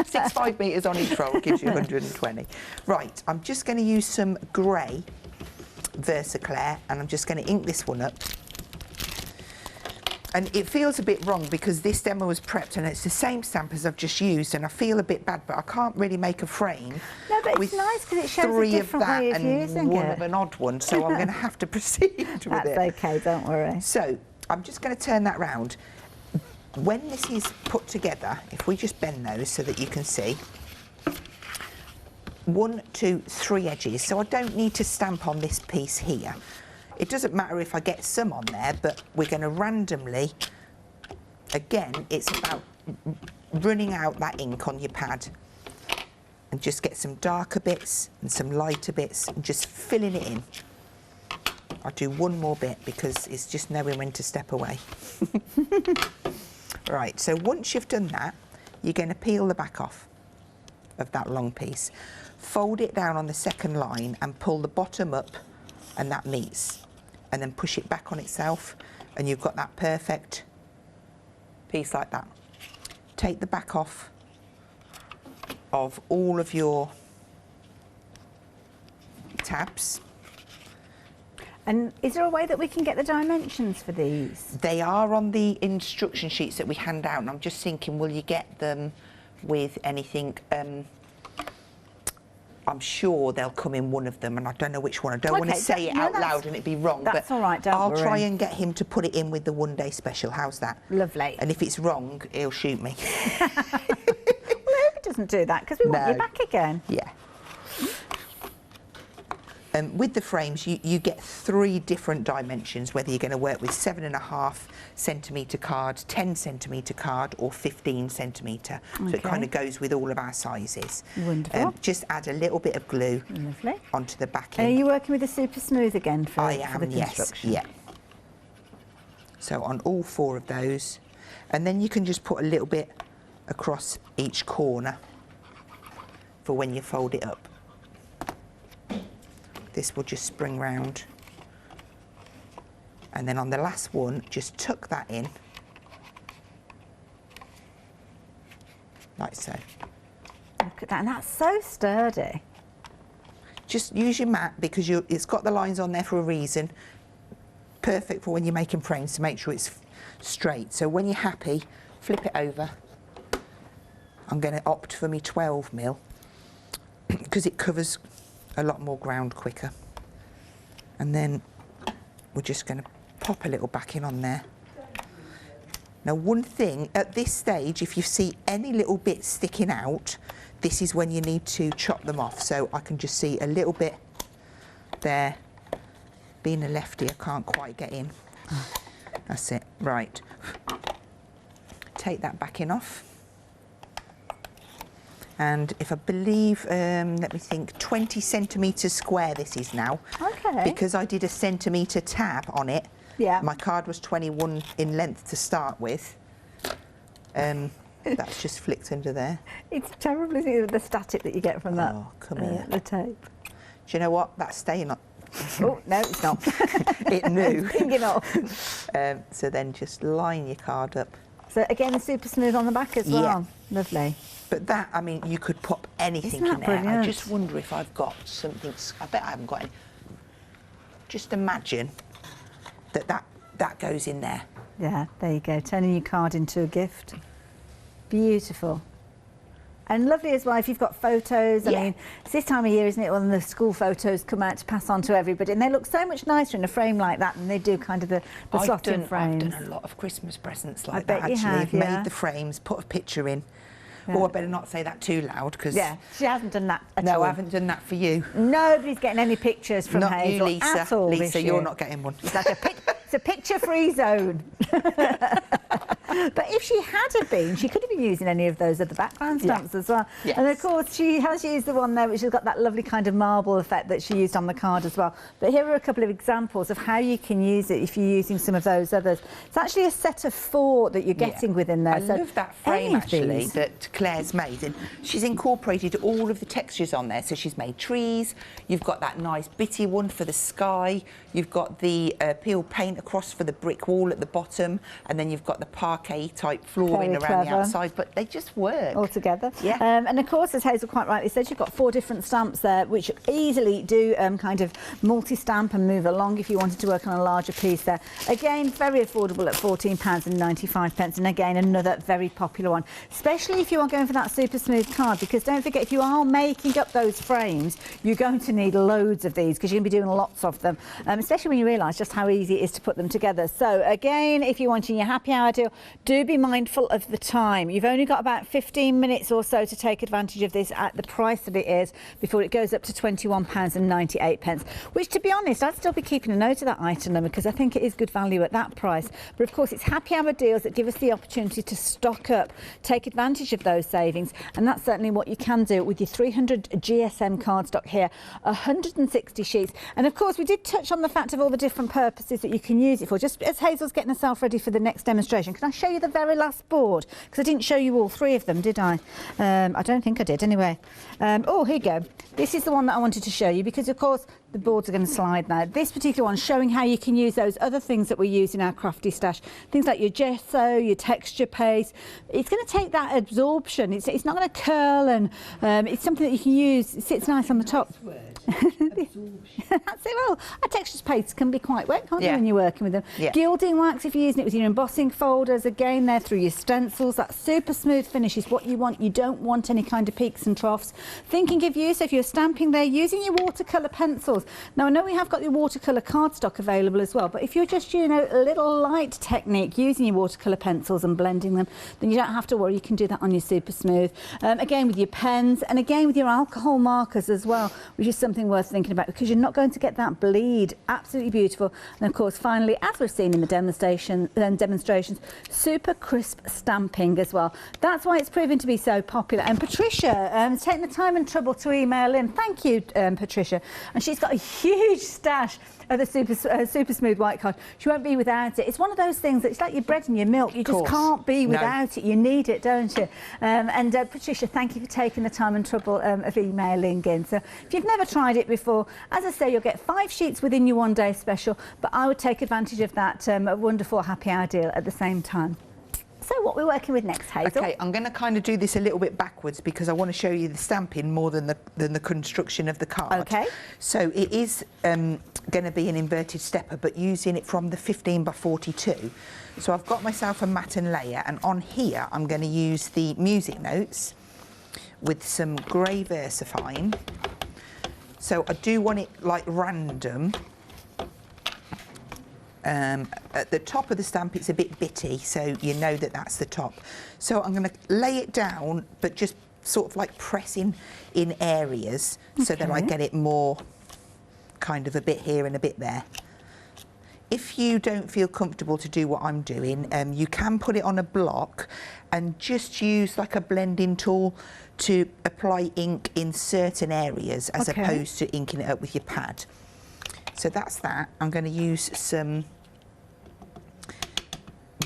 6 5 metres on each roll gives you 120. Right, I'm just going to use some grey Versaclair, and I'm just going to ink this one up. And it feels a bit wrong because this demo was prepped and it's the same stamp as I've just used, and I feel a bit bad, but I can't really make a frame. No, but it's nice because it shows a different way of using it. And one of an odd one, so I'm going to have to proceed with it. That's okay, don't worry. So I'm just going to turn that round. When this is put together, if we just bend those so that you can see, 1, 2, 3 edges, so I don't need to stamp on this piece here. It doesn't matter if I get some on there, but we're going to randomly, again, it's about running out that ink on your pad, and just get some darker bits and some lighter bits and just filling it in. I'll do one more bit because it's just knowing when to step away. Right, so once you've done that, you're going to peel the back off of that long piece, fold it down on the second line and pull the bottom up, and that meets. and then push it back on itself, and you've got that perfect piece like that. Take the back off of all of your tabs. And is there a way that we can get the dimensions for these? They are on the instruction sheets that we hand out, and I'm just thinking, will you get them with anything? I'm sure they'll come in one of them, and I don't know which one. I don't want to say it out loud and it'd be wrong. That's but all right, don't worry. I'll try and get him to put it in with the one-day special. How's that? Lovely. And if it's wrong, he'll shoot me. Well, I hope it doesn't do that, because we want you back again. Yeah. With the frames, you get 3 different dimensions, whether you're going to work with 7.5 centimetre card, 10 centimetre card, or 15 centimetre. Okay. So it kind of goes with all of our sizes. Wonderful. Just add a little bit of glue onto the backing. Are you working with the super smooth again for, I am, for the construction? Yes, yeah. So on all 4 of those, and then you can just put a little bit across each corner for when you fold it up. This will just spring round, and then on the last one just tuck that in like so. Look at that, and that's so sturdy. Just use your mat, because it's got the lines on there for a reason. Perfect for when you're making frames, to make sure it's straight. So when you're happy, flip it over. I'm going to opt for me 12mm because it covers a lot more ground quicker. And then we're just going to pop a little backing on there. Now, one thing at this stage, if you see any little bits sticking out, this is when you need to chop them off. So I can just see a little bit there. Being a lefty, I can't quite get in. That's it. Right. Take that backing off. And if I believe, let me think, 20 centimetres square this is now. Okay. Because I did a centimetre tab on it. Yeah. My card was 21 in length to start with. That's just flicked under there. It's terrible, isn't it, the static that you get from that. Oh, come here. The tape. Do you know what? That's staying on. Oh, no, it's not. It knew. It's pinging off. So then just line your card up. So again, the super smooth on the back as well. Yeah. Lovely. But that, I mean, you could pop anything in there. Brilliant? I just wonder if I've got something. I bet I haven't got any. Just imagine that goes in there. Yeah, there you go. Turning your card into a gift. Beautiful. And lovely as well if you've got photos. I mean, it's this time of year, isn't it, when the school photos come out to pass on to everybody, and they look so much nicer in a frame like that than they do kind of the slotted frames. I've done a lot of Christmas presents like that, actually. You have, made the frames, put a picture in. Yeah. Oh, I better not say that too loud, because... Yeah, she hasn't done that at all. No, I haven't done that for you. Nobody's getting any pictures from Hazel. Not you, Lisa. At all Lisa, you're not getting one. It's like it's a picture-free zone. But if she had have been, she could have been using any of those other background stamps as well. Yes. And of course, she has used the one there which has got that lovely kind of marble effect that she used on the card as well. But here are a couple of examples of how you can use it if you're using some of those others. It's actually a set of 4 that you're getting within there. I love that frame actually that Claire's made, and she's incorporated all of the textures on there. So she's made trees, you've got that nice bitty one for the sky, you've got the peel paint across for the brick wall at the bottom, and then you've got the parquet type flooring around the outside, but they just work all together. Yeah. And of course, as Hazel quite rightly said, you've got 4 different stamps there which easily do kind of multi-stamp and move along if you wanted to work on a larger piece there. Again, very affordable at £14.95, and again another very popular one, especially if you are going for that super smooth card, because don't forget, if you are making up those frames, you're going to need loads of these because you're going to be doing lots of them, especially when you realise just how easy it is to put them together. So again, if you're wanting your happy hour deal, do be mindful of the time. You've only got about 15 minutes or so to take advantage of this at the price that it is before it goes up to £21.98, which, to be honest, I'd still be keeping a note of that item number because I think it is good value at that price. But of course, it's happy hour deals that give us the opportunity to stock up, take advantage of those savings, and that's certainly what you can do with your 300 GSM cardstock here, 160 sheets. And of course, we did touch on the fact of all the different purposes that you can use it for. Just as Hazel's getting herself ready for the next demonstration, can I show you the very last board? Because I didn't show you all 3 of them, did I? I don't think I did, anyway. Oh, here you go. This is the one that I wanted to show you because, of course, The boards are going to slide now. This particular one showing how you can use those other things that we use in our crafty stash. Things like your gesso, your texture paste. It's going to take that absorption. It's not going to curl, and it's something that you can use. It sits nice on the top. That's it. Well, our texture paste can be quite wet, can't they, when you're working with them? Yeah. Gilding wax, if you're using it with your embossing folders, again, they're through your stencils. That super smooth finish is what you want. You don't want any kind of peaks and troughs. Thinking of use, if you're stamping there, using your watercolour pencils. Now, I know we have got the watercolour cardstock available as well, but if you're just, you know, a little light technique using your watercolour pencils and blending them, then you don't have to worry. You can do that on your super smooth. Again, with your pens, and again with your alcohol markers as well, which is something worth thinking about, because you're not going to get that bleed. Absolutely beautiful. And of course, finally, as we've seen in the demonstrations, super crisp stamping as well. That's why it's proven to be so popular. And Patricia has taken the time and trouble to email in. Thank you, Patricia. And she's got a huge stash of the super smooth white card. She won't be without it. It's one of those things that it's like your bread and your milk. You just can't be without it. You need it, don't you? Patricia, thank you for taking the time and trouble of emailing in. So if you've never tried it before, as I say, you'll get 5 sheets within your one-day special, but I would take advantage of that wonderful happy hour deal at the same time. So what we're working with next, Hazel? Okay, I'm going to kind of do this a little bit backwards because I want to show you the stamping more than the construction of the card. Okay. So it is going to be an inverted stepper, but using it from the 15 by 42. So I've got myself a matte and layer, and on here I'm going to use the music notes with some grey VersaFine. So I do want it like random. At the top of the stamp it's a bit bitty, so you know that that's the top. So I'm going to lay it down, but just sort of like pressing in areas so that I get it more kind of a bit here and a bit there. If you don't feel comfortable to do what I'm doing, you can put it on a block and just use like a blending tool to apply ink in certain areas as opposed to inking it up with your pad. So that's that. I'm going to use some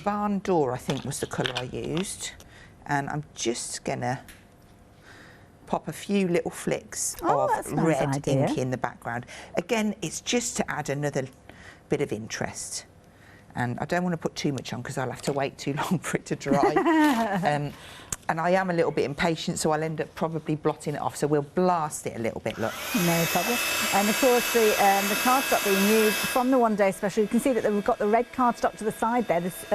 Barn Door, I think was the colour I used, and I'm just going to pop a few little flicks of red ink in the background. Again, it's just to add another bit of interest, and I don't want to put too much on because I'll have to wait too long for it to dry. And I am a little bit impatient, so I'll end up probably blotting it off. So we'll blast it a little bit, look. No problem. And of course, the cardstock being used from the one-day special, you can see that we've got the red cardstock to the side there. This,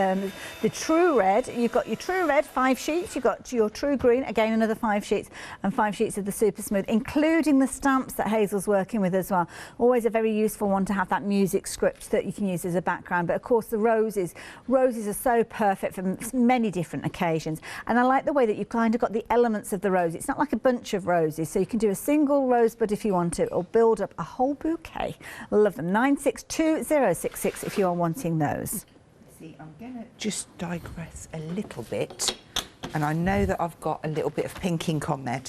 the true red, you've got your true red, 5 sheets. You've got your true green, again, another 5 sheets, and 5 sheets of the super smooth, including the stamps that Hazel's working with as well. Always a very useful one to have that music script that you can use as a background. But of course, the roses are so perfect for many different occasions. And I like the way that you've kind of got the elements of the rose. It's not like a bunch of roses, so you can do a single rosebud if you want to, or build up a whole bouquet. Love them. 962066 if you are wanting those. See, I'm going to just digress a little bit, and I know that I've got a little bit of pink ink on there,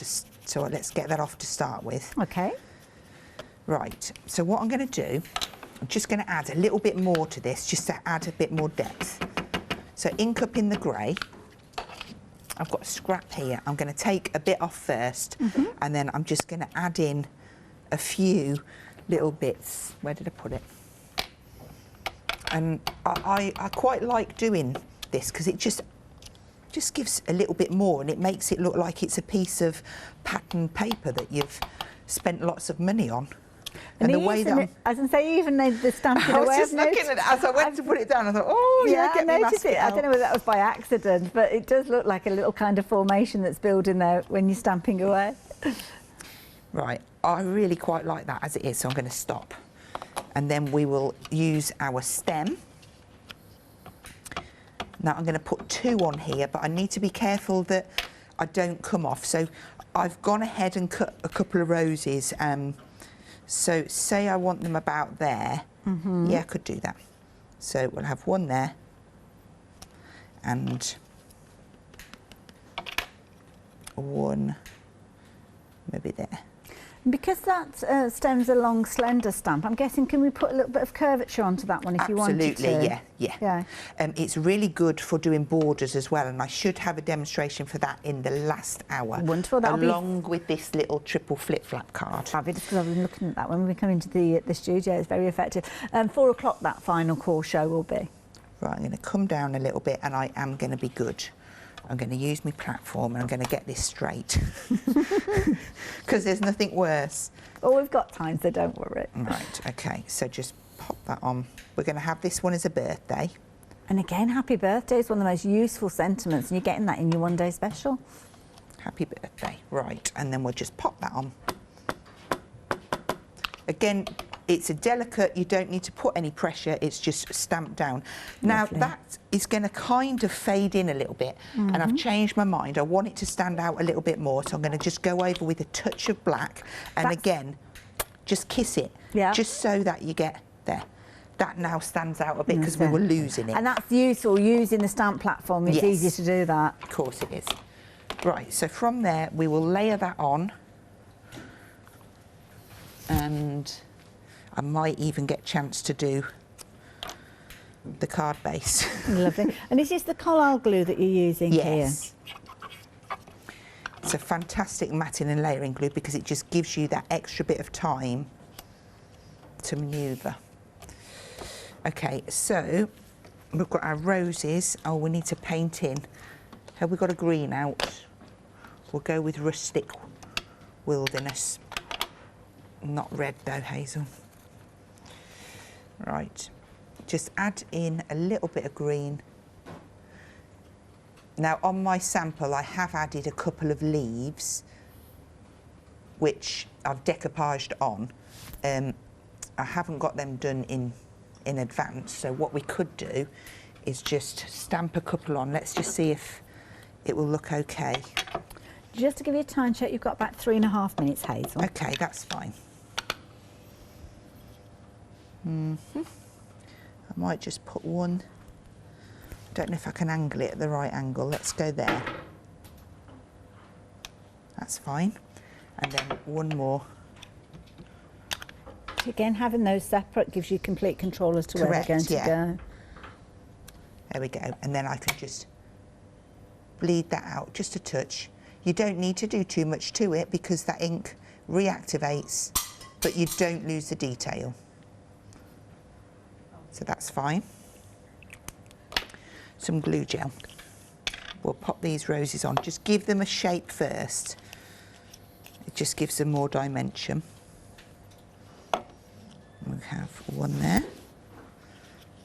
so let's get that off to start with. Okay. Right, so what I'm going to do, I'm just going to add a little bit more to this, just to add a bit more depth. So ink up in the grey. I've got a scrap here. I'm going to take a bit off first, and then I'm just going to add in a few little bits. Where did I put it? And I quite like doing this because it just gives a little bit more, and it makes it look like it's a piece of patterned paper that you've spent lots of money on. And the way that I was going to say, even the stamping I away. was just looking at it as I went to put it down. I thought, oh yeah, get I me noticed it. I don't know whether that was by accident, but it does look like a little kind of formation that's building there when you're stamping away. Right, I really quite like that as it is, so I'm going to stop. And then we will use our stem. Now I'm going to put 2 on here, but I need to be careful that I don't come off. So I've gone ahead and cut a couple of roses. So say I want them about there. Yeah, I could do that. So we'll have 1 there and 1 maybe there. Because that stem's a long, slender stamp, I'm guessing, can we put a little bit of curvature onto that one if you wanted to? Absolutely, yeah. It's really good for doing borders as well, and I should have a demonstration for that in the last hour. Wonderful. Along with this little triple flip-flap card. Fabulous, because I've been looking at that when we come into the studio. It's very effective. 4 o'clock that final core show will be. Right, I'm going to come down a little bit, and I am going to be good. I'm going to use my platform and I'm going to get this straight because there's nothing worse. Oh, we've got time, so don't worry. Right, okay, so just pop that on. We're going to have this one as a birthday. And again, happy birthday is one of the most useful sentiments, and you're getting that in your one-day special. Happy birthday, right, and then we'll just pop that on. Again, it's a delicate, you don't need to put any pressure, it's just stamped down. Now, that is going to kind of fade in a little bit, and I've changed my mind. I want it to stand out a little bit more, so I'm going to just go over with a touch of black, and again, just kiss it, just so that you get there. That now stands out a bit because we were losing it. And that's useful, using the stamp platform, it's easy to do that. Of course it is. Right, so from there, we will layer that on, and I might even get a chance to do the card base. Lovely. And is this the collal glue that you're using here? Yes. It's a fantastic matting and layering glue because it just gives you that extra bit of time to manoeuvre. Okay, so we've got our roses. Oh, we need to paint in. Have we got a green out? We'll go with Rustic Wilderness. Not red though, Hazel. Right, just add in a little bit of green. Now on my sample I have added a couple of leaves which I've decoupaged on. I haven't got them done in advance, so what we could do is just stamp a couple on. Let's just see if it will look okay. Just to give you a time check, you've got about 3.5 minutes, Hazel. Okay, that's fine. I might just put one. Don't know if I can angle it at the right angle. Let's go there. That's fine. And then one more. Again, having those separate gives you complete control as to where they're going to go. There we go. And then I can just bleed that out just a touch. You don't need to do too much to it because that ink reactivates, but you don't lose the detail. So that's fine. Some glue gel. We'll pop these roses on. Just give them a shape first. It just gives them more dimension. We have one there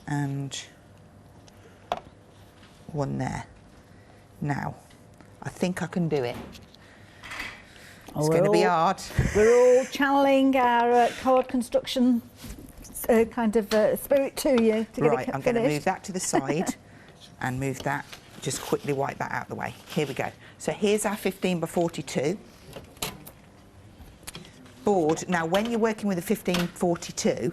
and one there. Now, I think I can do it. It's going to be hard. We're all channeling our card construction kind of spirit to you to get it I'm going to move that to the side and move that, just quickly wipe that out of the way. Here we go. So here's our 15 by 42 board. Now when you're working with a 1542,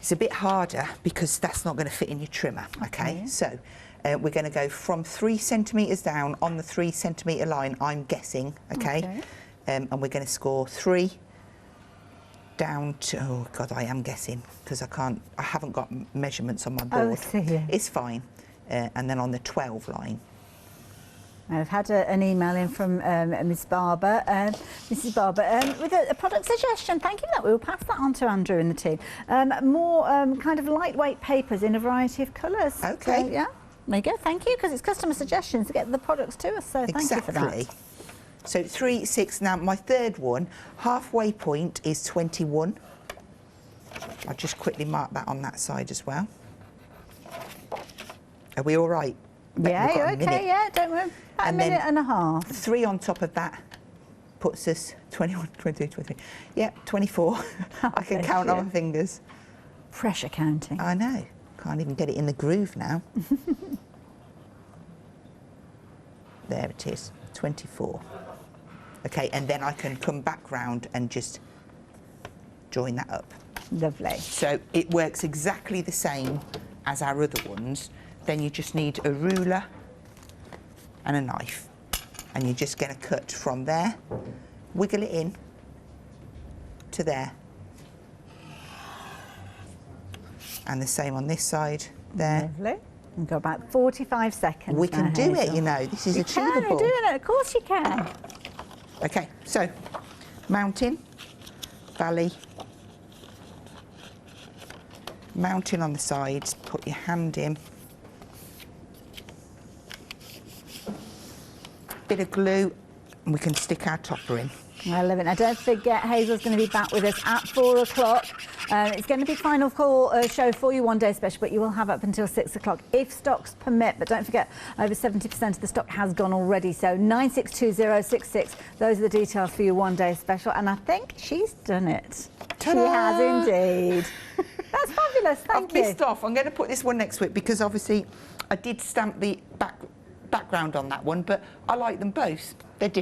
it's a bit harder because that's not going to fit in your trimmer, okay? So we're going to go from 3 centimetres down on the 3 centimetre line, I'm guessing, okay? And we're going to score 3 down to, oh God, I am guessing because I haven't got measurements on my board. It's fine. And then on the 12 line. I've had an email in from Mrs Barber with a product suggestion. Thank you for that. We will pass that on to Andrew and the team. More kind of lightweight papers in a variety of colours. Okay. So, yeah, there you go. Thank you, because it's customer suggestions to get the products to us. So thank you for that. So 3, 6. Now my third one, halfway point is 21. I'll just quickly mark that on that side as well. Are we all right? Yeah, okay, yeah, don't worry. About a minute and a half. 3 on top of that puts us 21, 22, 23. Yeah, 24. I can count on my fingers. Pressure counting. I know. Can't even get it in the groove now. There it is, 24. Okay, and then I can come back round and just join that up. Lovely. So it works exactly the same as our other ones. Then you just need a ruler and a knife. And you're just going to cut from there, wiggle it in, to there. And the same on this side there. Lovely. We've got about 45 seconds. We can do it, you know. This is achievable. You're doing it. Of course you can. Okay, so mountain, valley, mountain on the sides, put your hand in, bit of glue, and we can stick our topper in. I love it. Now don't forget, Hazel's going to be back with us at 4 o'clock. It's going to be final call show for you, one day special, but you will have up until 6 o'clock if stocks permit. But don't forget, over 70% of the stock has gone already. So 962066, those are the details for your one day special. And I think she's done it. Ta-da! She has indeed. That's fabulous. Thank you. I've missed off. I'm going to put this one next to it because obviously I did stamp the background on that one, but I like them both. They're different.